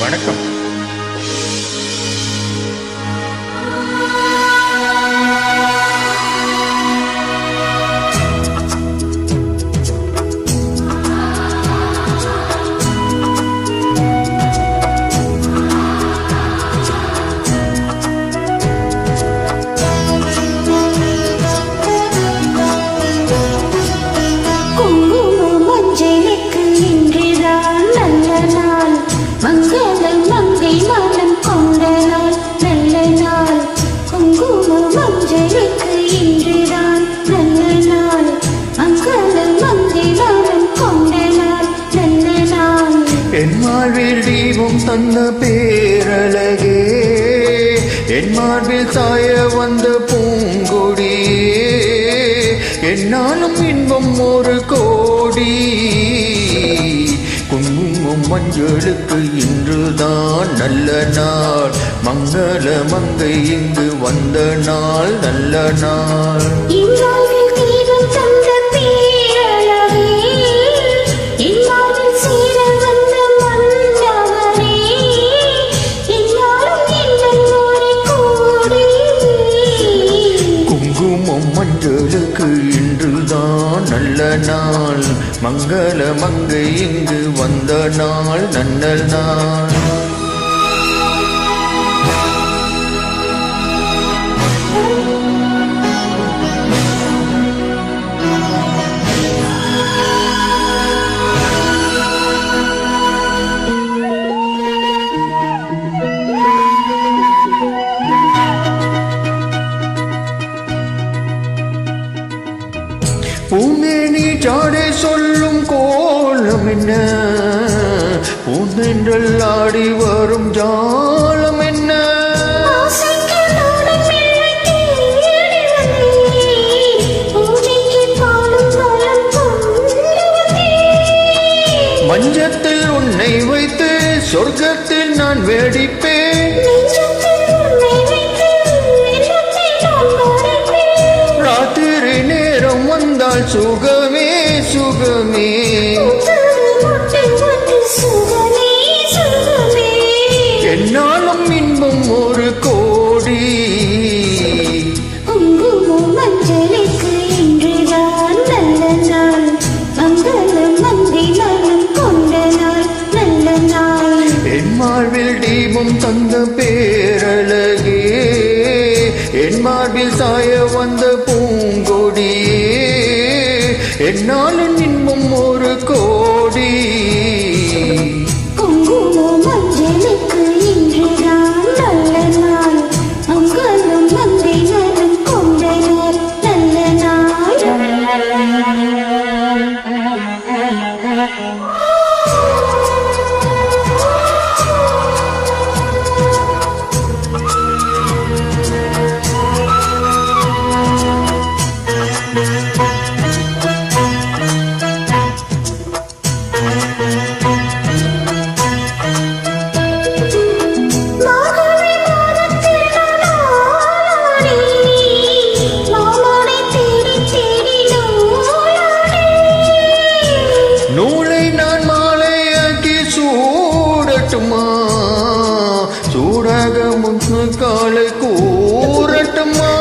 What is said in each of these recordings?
வணக்கம். என் மார்பில் தீபம் தந்த பேரழகே, என் மார்பில் சாய வந்த பூங்கொடியே, என்னாலும் இன்பம் ஒரு கோடி. குங்குமம் மஞ்சளுக்கு இன்றுதான் நல்ல நாள், மங்கள மங்கை இங்கு வந்த நாள் நல்ல நாள். மஞ்சளுக்கு இன்றுதான் நல்ல நாள், மங்கள மங்கை இங்கு வந்த நாள் நல்ல நாள். பூமேனி சாடை சொல்லும் கோலம் என்ன, பூந்தென்றல் ஆடி வரும் ஜாலம் என்ன. மஞ்சத்தில் உன்னை வைத்து சொர்க்கத்தில் நான் வேடிப்பேன், ராத்திரி நேரம் வந்தால் சுகமே சுகமே. என்னாலும் இன்பம் ஒரு கோடி. மஞ்சளுக்கு இன்றுதான் நல்ல நாள், மங்களம் மங்கை நாளும் கொண்ட நாள் நல்ல நாள். என் மார்பில் தீபம் தந்த பேரழகே, என் மார்பில் சாய வந்த பூங்கொடியே, என்னாலும் இன்பம் ஒரு கோடி. குங்குமம் மஞ்சளுக்கு இன்றுதான் நல்ல நாள், மங்களம் மங்கை நாளும் கொண்ட நாள் நல்ல நாள். நூலை நான் மாலையாக்கி சூடட்டுமா, சூடாக முன்னு காலை கூறட்டுமா.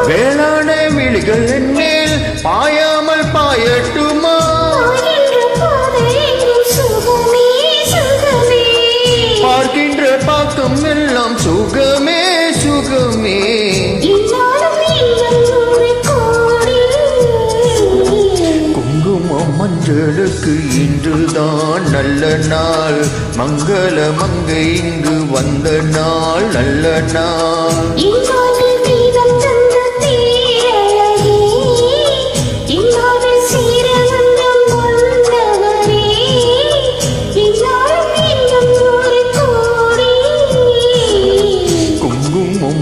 வேளாண் விழிகள் என்மேல் பாயாமல் பாயட்டுமா, பார்க்கின்ற பாக்கம் எல்லாம் சுகமே சுகமே. குங்குமம் மஞ்சளுக்கு இன்றுதான் நல்ல நாள், மங்கள மங்கை இங்கு வந்த நாள் நல்ல நாள்.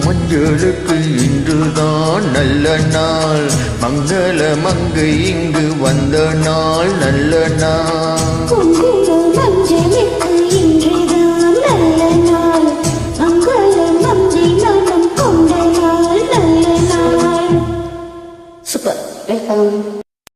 மஞ்சளுக்கு இன்றுதான் நல்ல நாள், மங்கள மங்கை இங்கு வந்த நாள் நல்ல நாள்.